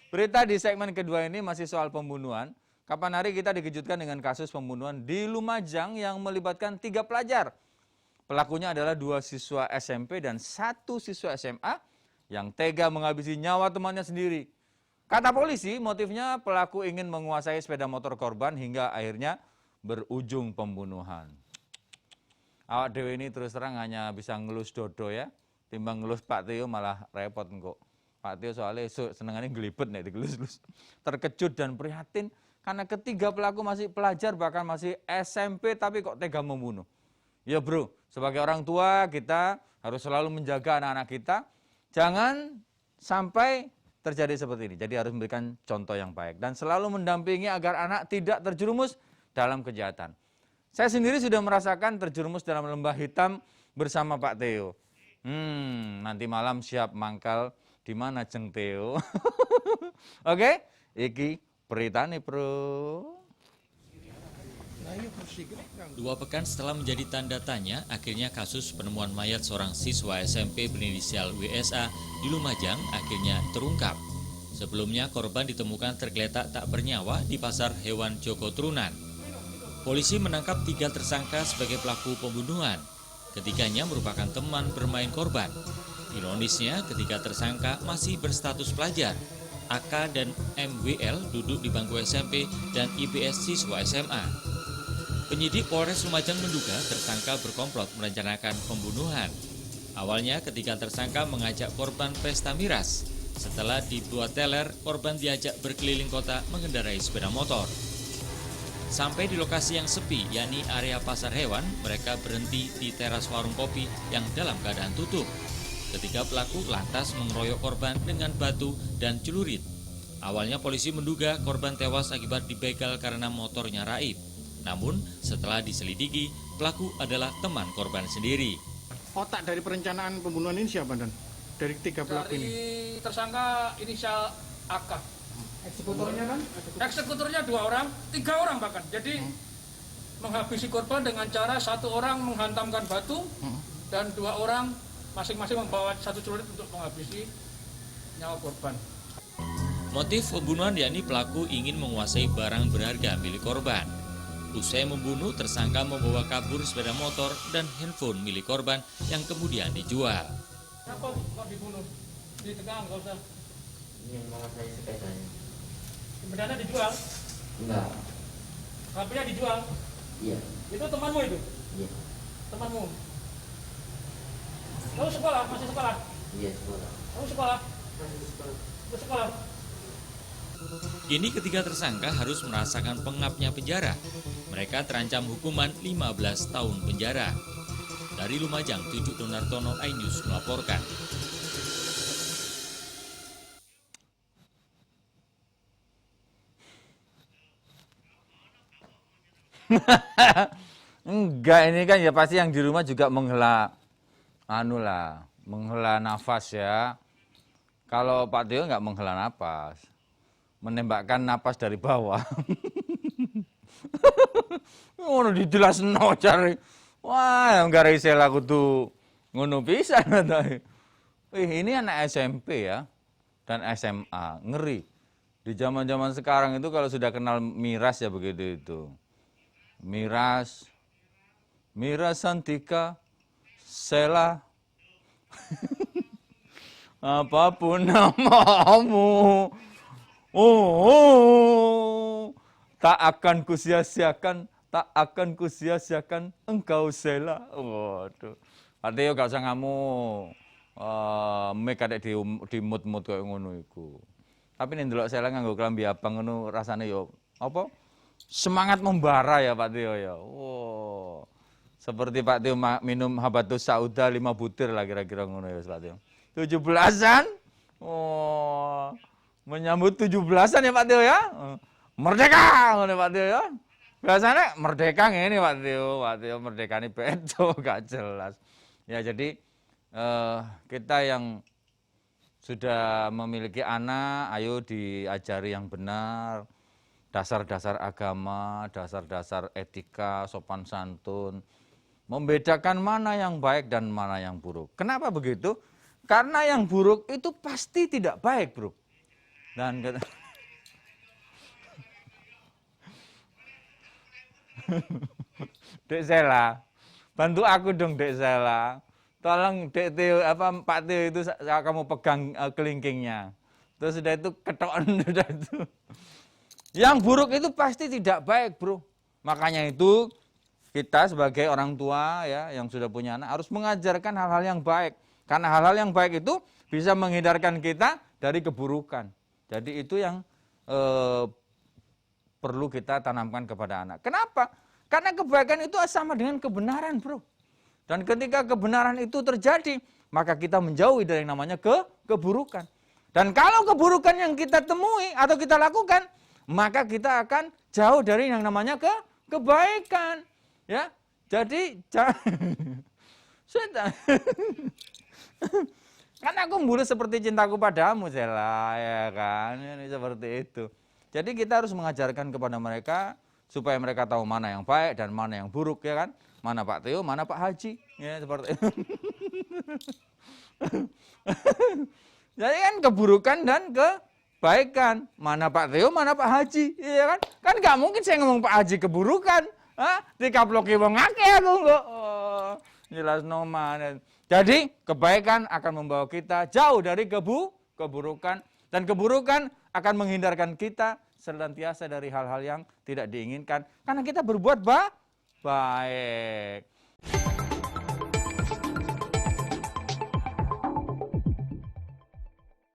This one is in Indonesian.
Berita di segmen kedua ini masih soal pembunuhan. Kapan hari kita dikejutkan dengan kasus pembunuhan di Lumajang yang melibatkan 3 pelajar. Pelakunya adalah 2 siswa SMP dan 1 siswa SMA yang tega menghabisi nyawa temannya sendiri. Kata polisi, motifnya pelaku ingin menguasai sepeda motor korban hingga akhirnya berujung pembunuhan. Awak dewe ini terus terang hanya bisa ngelus dodo ya. Timbang ngelus Pak Tio malah repot kok. Pak Tio soalnya senengannya gelibet nih digelus-gelus. Terkejut dan prihatin karena ketiga pelaku masih pelajar bahkan masih SMP tapi kok tega membunuh. Ya bro, sebagai orang tua kita harus selalu menjaga anak-anak kita. Jangan sampai terjadi seperti ini. Jadi harus memberikan contoh yang baik. Dan selalu mendampingi agar anak tidak terjerumus dalam kejahatan. Saya sendiri sudah merasakan terjerumus dalam lembah hitam bersama Pak Teo. Nanti malam siap mangkal di mana Jeng Teo. Oke, iki berita nih bro. 2 pekan setelah menjadi tanda tanya, akhirnya kasus penemuan mayat seorang siswa SMP berinisial WSA di Lumajang akhirnya terungkap. Sebelumnya korban ditemukan tergeletak tak bernyawa di pasar hewan Joko Trunan. Polisi menangkap 3 tersangka sebagai pelaku pembunuhan. Ketiganya merupakan teman bermain korban. Ironisnya, ketiga tersangka masih berstatus pelajar. AK dan MWL duduk di bangku SMP dan IPS siswa SMA. Penyidik Polres Lumajang menduga tersangka berkomplot merencanakan pembunuhan. Awalnya ketiga tersangka mengajak korban pesta miras. Setelah dibuat teler, korban diajak berkeliling kota mengendarai sepeda motor. Sampai di lokasi yang sepi, yakni area pasar hewan, mereka berhenti di teras warung kopi yang dalam keadaan tutup. Ketiga pelaku lantas mengeroyok korban dengan batu dan celurit. Awalnya polisi menduga korban tewas akibat dibegal karena motornya raib. Namun setelah diselidiki, pelaku adalah teman korban sendiri. Otak dari perencanaan pembunuhan ini siapa Dan? Dari 3 pelaku ini? Tersangka inisial AK. Eksekutornya kan? Eksekutornya 2 orang, 3 orang bahkan. Jadi menghabisi korban dengan cara 1 orang menghantamkan batu dan 2 orang masing-masing membawa 1 celurit untuk menghabisi nyawa korban. Motif pembunuhan yakni pelaku ingin menguasai barang berharga milik korban. Usai membunuh, tersangka membawa kabur sepeda motor dan handphone milik korban yang kemudian dijual. Kenapa kok dibunuh? Di Tegang, nggak usah. Ingin menguasai sepedanya. Sebenarnya dijual? Enggak. HP-nya dijual? Iya. Itu temanmu itu? Iya. Temanmu? Kamu sekolah? Masih sekolah? Iya sekolah. Kamu sekolah? Masih sekolah. Kamu sekolah? Kini ketiga tersangka harus merasakan pengapnya penjara. Mereka terancam hukuman 15 tahun penjara. Dari Lumajang, Cucu Donartono, iNews melaporkan. Enggak, ini kan ya pasti yang di rumah juga menghela menghela nafas ya. Kalau Pak Tio enggak menghela nafas, menembakkan napas dari bawah. Ngono dijelasno cari. Wah, enggak risel aku tuh ngono pisan ta. Ini anak SMP ya dan SMA, ngeri. Di zaman-zaman sekarang itu kalau sudah kenal miras ya begitu itu. Miras Santika, Sela, apapun namamu, tak akan kusia-siakan engkau Sela. Waduh, artinya gak usah ngamuk, mek kadek di mood kayak ngono iku. Tapi nih ndelok Sela nganggo klambi abang ngono rasane yo apa? Semangat membara ya Pak Tio ya. Wow. Seperti Pak Tio minum habatus sauda 5 butir lah kira-kira ngono ya Pak Tio. 17-an. Oh. Menyambut 17-an ya Pak Tio ya. Merdeka ngono Pak Tio ya. Biasanya merdeka ngene Pak Tio merdekane beto gak jelas. Ya jadi kita yang sudah memiliki anak, ayo diajari yang benar. Dasar-dasar agama, dasar-dasar etika, sopan santun. Membedakan mana yang baik dan mana yang buruk. Kenapa begitu? Karena yang buruk itu pasti tidak baik, bro. Dan Dek Sela, bantu aku dong Dek Sela. Tolong Dek Teo, Pak Teo itu kamu pegang kelingkingnya. Terus sudah itu ketokan sudah itu. Yang buruk itu pasti tidak baik, bro. Makanya itu kita sebagai orang tua ya yang sudah punya anak harus mengajarkan hal-hal yang baik. Karena hal-hal yang baik itu bisa menghindarkan kita dari keburukan. Jadi itu yang perlu kita tanamkan kepada anak. Kenapa? Karena kebaikan itu sama dengan kebenaran, bro. Dan ketika kebenaran itu terjadi, maka kita menjauhi dari yang namanya keburukan. Dan kalau keburukan yang kita temui atau kita lakukan, maka kita akan jauh dari yang namanya kebaikan. Ya, jadi kan aku mulus seperti cintaku padamu, Sela, ya kan, ini seperti itu. Jadi kita harus mengajarkan kepada mereka supaya mereka tahu mana yang baik dan mana yang buruk, ya kan. Mana Pak Teo, mana Pak Haji, ya seperti itu. Jadi kan keburukan dan kebaikan, mana Pak Teo, mana Pak Haji, ya kan. Kan nggak mungkin saya ngomong Pak Haji keburukan, dikaploki wong akeh aku kok. Jelas noman. Jadi kebaikan akan membawa kita jauh dari keburukan, dan keburukan akan menghindarkan kita senantiasa dari hal-hal yang tidak diinginkan karena kita berbuat baik.